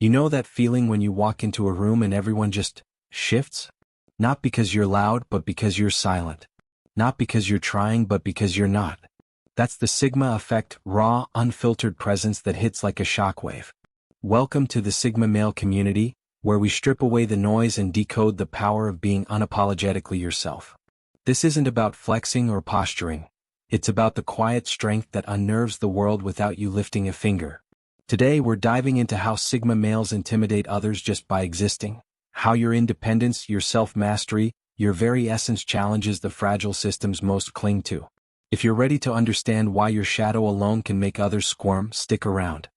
You know that feeling when you walk into a room and everyone just shifts? Not because you're loud, but because you're silent. Not because you're trying, but because you're not. That's the Sigma effect, raw, unfiltered presence that hits like a shockwave. Welcome to the Sigma male community, where we strip away the noise and decode the power of being unapologetically yourself. This isn't about flexing or posturing. It's about the quiet strength that unnerves the world without you lifting a finger. Today we're diving into how Sigma males intimidate others just by existing, how your independence, your self-mastery, your very essence challenges the fragile systems most cling to. If you're ready to understand why your shadow alone can make others squirm, stick around.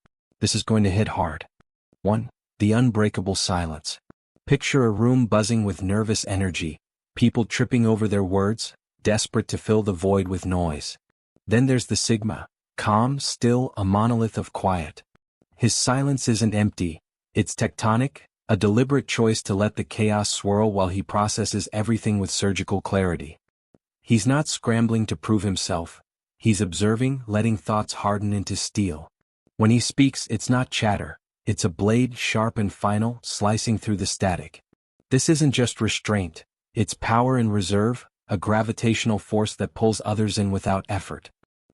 This is going to hit hard. 1. The unbreakable silence. Picture a room buzzing with nervous energy, people tripping over their words, desperate to fill the void with noise. Then there's the Sigma, calm, still, a monolith of quiet. His silence isn't empty, it's tectonic, a deliberate choice to let the chaos swirl while he processes everything with surgical clarity. He's not scrambling to prove himself, he's observing, letting thoughts harden into steel. When he speaks, it's not chatter, it's a blade, sharp and final, slicing through the static. This isn't just restraint, it's power and reserve, a gravitational force that pulls others in without effort.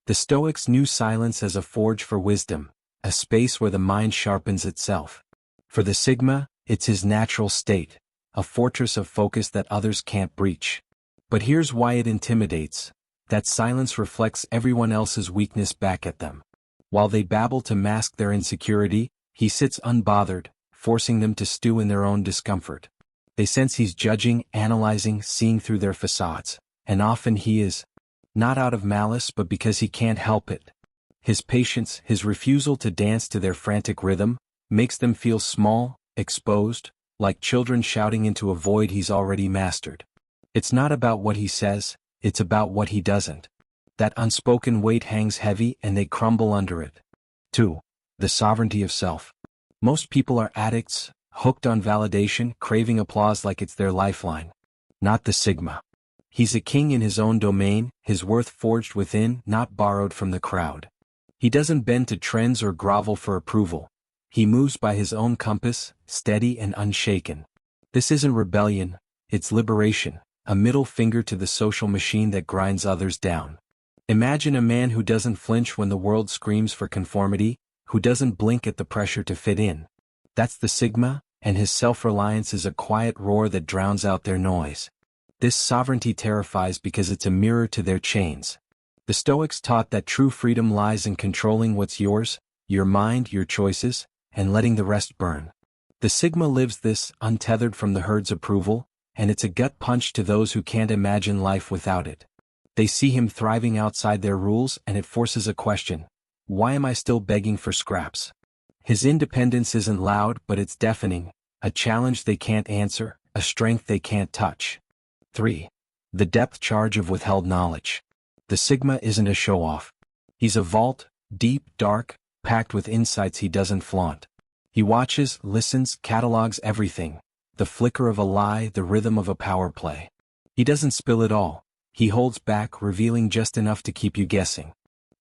The Stoics knew silence as a forge for wisdom, a space where the mind sharpens itself. For the Sigma, it's his natural state, a fortress of focus that others can't breach. But here's why it intimidates. That silence reflects everyone else's weakness back at them. While they babble to mask their insecurity, he sits unbothered, forcing them to stew in their own discomfort. They sense he's judging, analyzing, seeing through their facades, and often he is. Not out of malice, but because he can't help it. His patience, his refusal to dance to their frantic rhythm, makes them feel small, exposed, like children shouting into a void he's already mastered. It's not about what he says, it's about what he doesn't. That unspoken weight hangs heavy and they crumble under it. 2. The sovereignty of self. Most people are addicts, hooked on validation, craving applause like it's their lifeline. Not the Sigma. He's a king in his own domain, his worth forged within, not borrowed from the crowd. He doesn't bend to trends or grovel for approval. He moves by his own compass, steady and unshaken. This isn't rebellion, it's liberation. A middle finger to the social machine that grinds others down. Imagine a man who doesn't flinch when the world screams for conformity, who doesn't blink at the pressure to fit in. That's the Sigma, and his self-reliance is a quiet roar that drowns out their noise. This sovereignty terrifies because it's a mirror to their chains. The Stoics taught that true freedom lies in controlling what's yours, your mind, your choices, and letting the rest burn. The Sigma lives this, untethered from the herd's approval, and it's a gut punch to those who can't imagine life without it. They see him thriving outside their rules and it forces a question. Why am I still begging for scraps? His independence isn't loud, but it's deafening, a challenge they can't answer, a strength they can't touch. 3. The depth charge of withheld knowledge. The Sigma isn't a show-off. He's a vault, deep, dark, packed with insights he doesn't flaunt. He watches, listens, catalogs everything. The flicker of a lie, the rhythm of a power play. He doesn't spill it all. He holds back, revealing just enough to keep you guessing.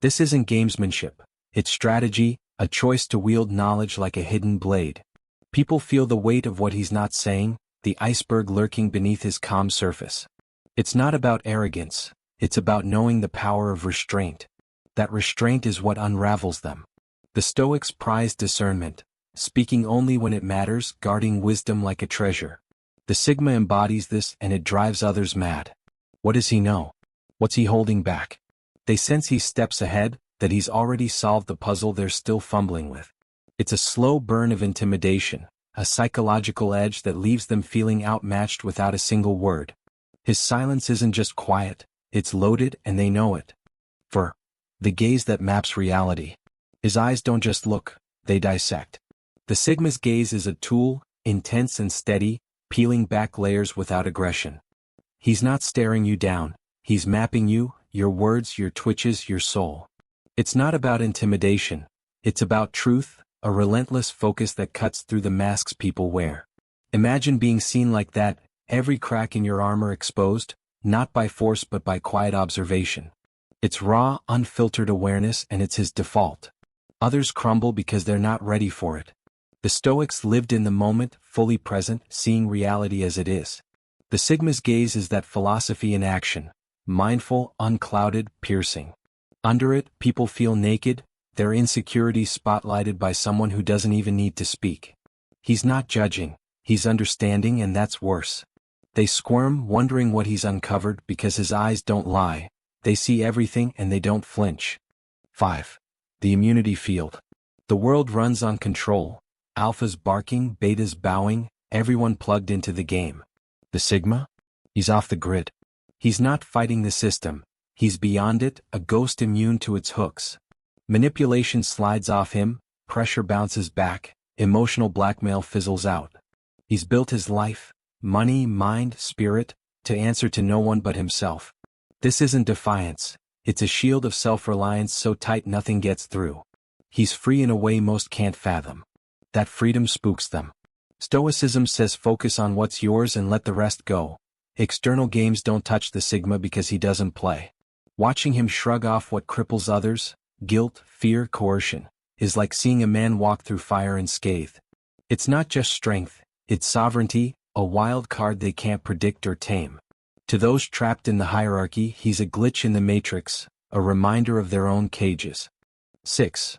This isn't gamesmanship. It's strategy, a choice to wield knowledge like a hidden blade. People feel the weight of what he's not saying, the iceberg lurking beneath his calm surface. It's not about arrogance. It's about knowing the power of restraint. That restraint is what unravels them. The Stoics prized discernment. Speaking only when it matters, guarding wisdom like a treasure. The Sigma embodies this and it drives others mad. What does he know? What's he holding back? They sense he's steps ahead, that he's already solved the puzzle they're still fumbling with. It's a slow burn of intimidation, a psychological edge that leaves them feeling outmatched without a single word. His silence isn't just quiet, it's loaded and they know it. 4. The gaze that maps reality. His eyes don't just look, they dissect. The Sigma's gaze is a tool, intense and steady, peeling back layers without aggression. He's not staring you down, he's mapping you, your words, your twitches, your soul. It's not about intimidation, it's about truth, a relentless focus that cuts through the masks people wear. Imagine being seen like that, every crack in your armor exposed, not by force but by quiet observation. It's raw, unfiltered awareness and it's his default. Others crumble because they're not ready for it. The Stoics lived in the moment, fully present, seeing reality as it is. The Sigma's gaze is that philosophy in action, mindful, unclouded, piercing. Under it, people feel naked, their insecurities spotlighted by someone who doesn't even need to speak. He's not judging, he's understanding, and that's worse. They squirm, wondering what he's uncovered, because his eyes don't lie. They see everything and they don't flinch. 5. The immunity field. The world runs on control. Alphas barking, betas bowing, everyone plugged into the game. The Sigma? He's off the grid. He's not fighting the system. He's beyond it, a ghost immune to its hooks. Manipulation slides off him, pressure bounces back, emotional blackmail fizzles out. He's built his life, money, mind, spirit, to answer to no one but himself. This isn't defiance, it's a shield of self-reliance so tight nothing gets through. He's free in a way most can't fathom. That freedom spooks them. Stoicism says focus on what's yours and let the rest go. External games don't touch the Sigma because he doesn't play. Watching him shrug off what cripples others, guilt, fear, coercion, is like seeing a man walk through fire unscathed. It's not just strength, it's sovereignty, a wild card they can't predict or tame. To those trapped in the hierarchy, he's a glitch in the matrix, a reminder of their own cages. 6.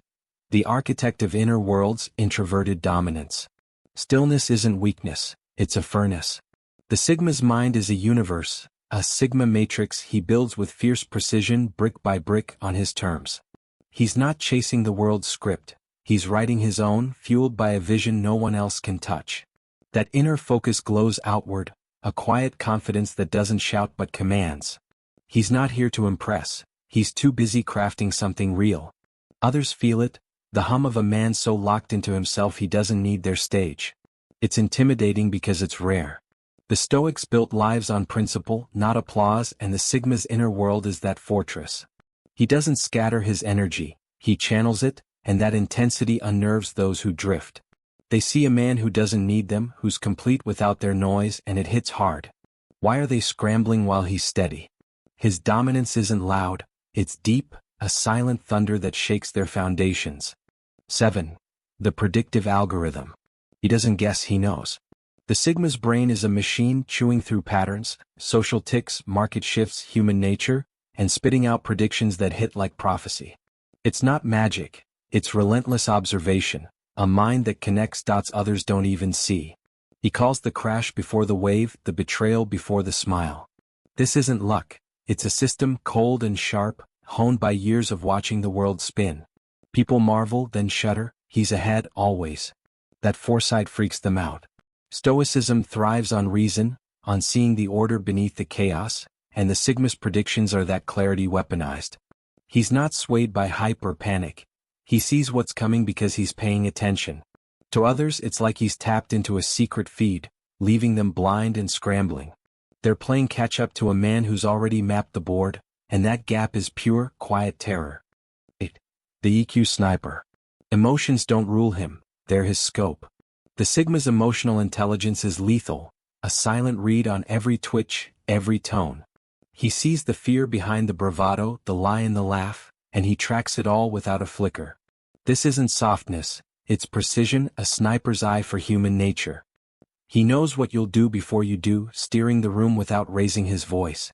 The architect of inner worlds, introverted dominance. Stillness isn't weakness, it's a furnace. The Sigma's mind is a universe, a Sigma matrix he builds with fierce precision, brick by brick, on his terms. He's not chasing the world's script, he's writing his own, fueled by a vision no one else can touch. That inner focus glows outward, a quiet confidence that doesn't shout but commands. He's not here to impress, he's too busy crafting something real. Others feel it, the hum of a man so locked into himself he doesn't need their stage. It's intimidating because it's rare. The Stoics built lives on principle, not applause, and the Sigma's inner world is that fortress. He doesn't scatter his energy, he channels it, and that intensity unnerves those who drift. They see a man who doesn't need them, who's complete without their noise, and it hits hard. Why are they scrambling while he's steady? His dominance isn't loud, it's deep, a silent thunder that shakes their foundations. 7. The predictive algorithm. He doesn't guess, he knows. The Sigma's brain is a machine chewing through patterns, social ticks, market shifts, human nature, and spitting out predictions that hit like prophecy. It's not magic, it's relentless observation, a mind that connects dots others don't even see. He calls the crash before the wave, the betrayal before the smile. This isn't luck, it's a system cold and sharp, honed by years of watching the world spin. People marvel, then shudder, he's ahead, always. That foresight freaks them out. Stoicism thrives on reason, on seeing the order beneath the chaos, and the Sigma's predictions are that clarity weaponized. He's not swayed by hype or panic. He sees what's coming because he's paying attention. To others, it's like he's tapped into a secret feed, leaving them blind and scrambling. They're playing catch-up to a man who's already mapped the board, and that gap is pure, quiet terror. 8. The EQ sniper. Emotions don't rule him, they're his scope. The Sigma's emotional intelligence is lethal, a silent read on every twitch, every tone. He sees the fear behind the bravado, the lie and the laugh, and he tracks it all without a flicker. This isn't softness, it's precision, a sniper's eye for human nature. He knows what you'll do before you do, steering the room without raising his voice.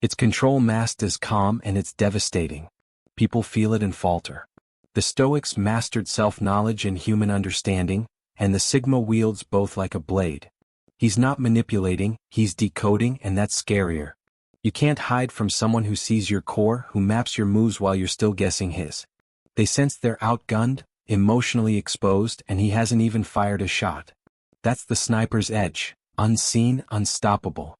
It's control masked as calm, and it's devastating. People feel it and falter. The Stoics mastered self-knowledge and human understanding, and the Sigma wields both like a blade. He's not manipulating, he's decoding, and that's scarier. You can't hide from someone who sees your core, who maps your moves while you're still guessing his. They sense they're outgunned, emotionally exposed, and he hasn't even fired a shot. That's the sniper's edge, unseen, unstoppable.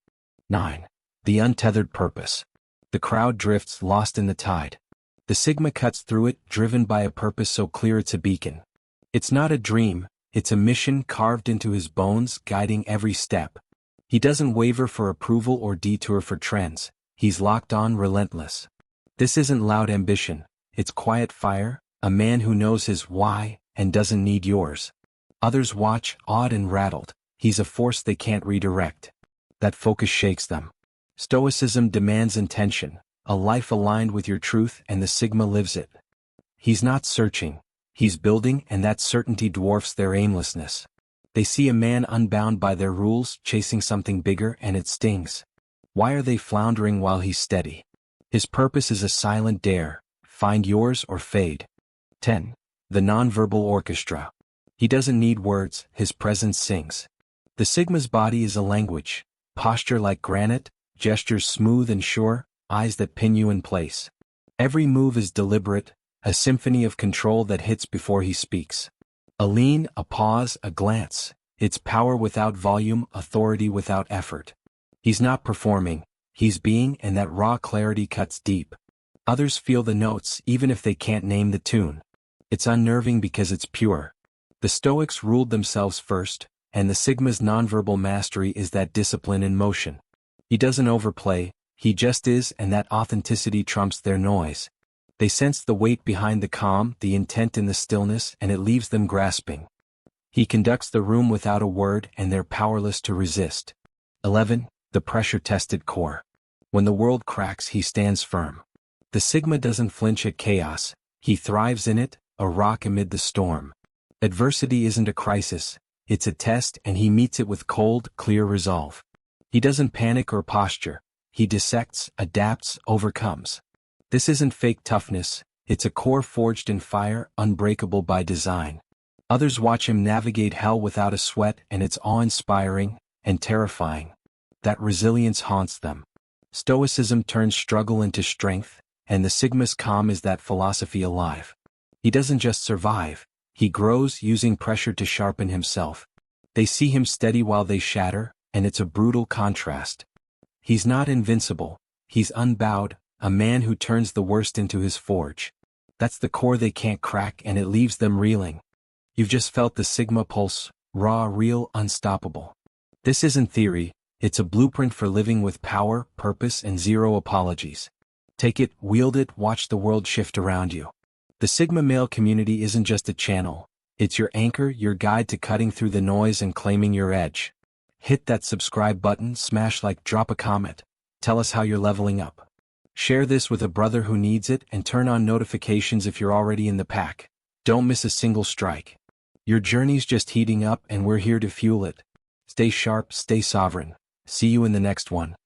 9. The Untethered Purpose. The crowd drifts, lost in the tide. The Sigma cuts through it, driven by a purpose so clear it's a beacon. It's not a dream, it's a mission carved into his bones, guiding every step. He doesn't waver for approval or detour for trends, he's locked on, relentless. This isn't loud ambition, it's quiet fire, a man who knows his why, and doesn't need yours. Others watch, awed and rattled, he's a force they can't redirect. That focus shakes them. Stoicism demands intention, a life aligned with your truth, and the Sigma lives it. He's not searching, He's building, and that certainty dwarfs their aimlessness. They see a man unbound by their rules, chasing something bigger, and it stings. Why are they floundering while he's steady? His purpose is a silent dare: find yours or fade. 10. The Non-Verbal Orchestra. He doesn't need words, his presence sings. The Sigma's body is a language: posture like granite, gestures smooth and sure, eyes that pin you in place. Every move is deliberate, a symphony of control that hits before he speaks. A lean, a pause, a glance. It's power without volume, authority without effort. He's not performing, he's being, and that raw clarity cuts deep. Others feel the notes even if they can't name the tune. It's unnerving because it's pure. The Stoics ruled themselves first, and the Sigma's nonverbal mastery is that discipline in motion. He doesn't overplay, he just is, and that authenticity trumps their noise. They sense the weight behind the calm, the intent in the stillness, and it leaves them grasping. He conducts the room without a word, and they're powerless to resist. 11. The pressure-tested core. When the world cracks, he stands firm. The Sigma doesn't flinch at chaos, he thrives in it, a rock amid the storm. Adversity isn't a crisis, it's a test, and he meets it with cold, clear resolve. He doesn't panic or posture, he dissects, adapts, overcomes. This isn't fake toughness, it's a core forged in fire, unbreakable by design. Others watch him navigate hell without a sweat, and it's awe-inspiring and terrifying. That resilience haunts them. Stoicism turns struggle into strength, and the Sigma's calm is that philosophy alive. He doesn't just survive, he grows, using pressure to sharpen himself. They see him steady while they shatter, and it's a brutal contrast. He's not invincible, he's unbowed, a man who turns the worst into his forge. That's the core they can't crack, and it leaves them reeling. You've just felt the Sigma pulse, raw, real, unstoppable. This isn't theory, it's a blueprint for living with power, purpose, and zero apologies. Take it, wield it, watch the world shift around you. The Sigma male community isn't just a channel, it's your anchor, your guide to cutting through the noise and claiming your edge. Hit that subscribe button, smash like, drop a comment. Tell us how you're leveling up. Share this with a brother who needs it, and turn on notifications if you're already in the pack. Don't miss a single strike. Your journey's just heating up, and we're here to fuel it. Stay sharp, stay sovereign. See you in the next one.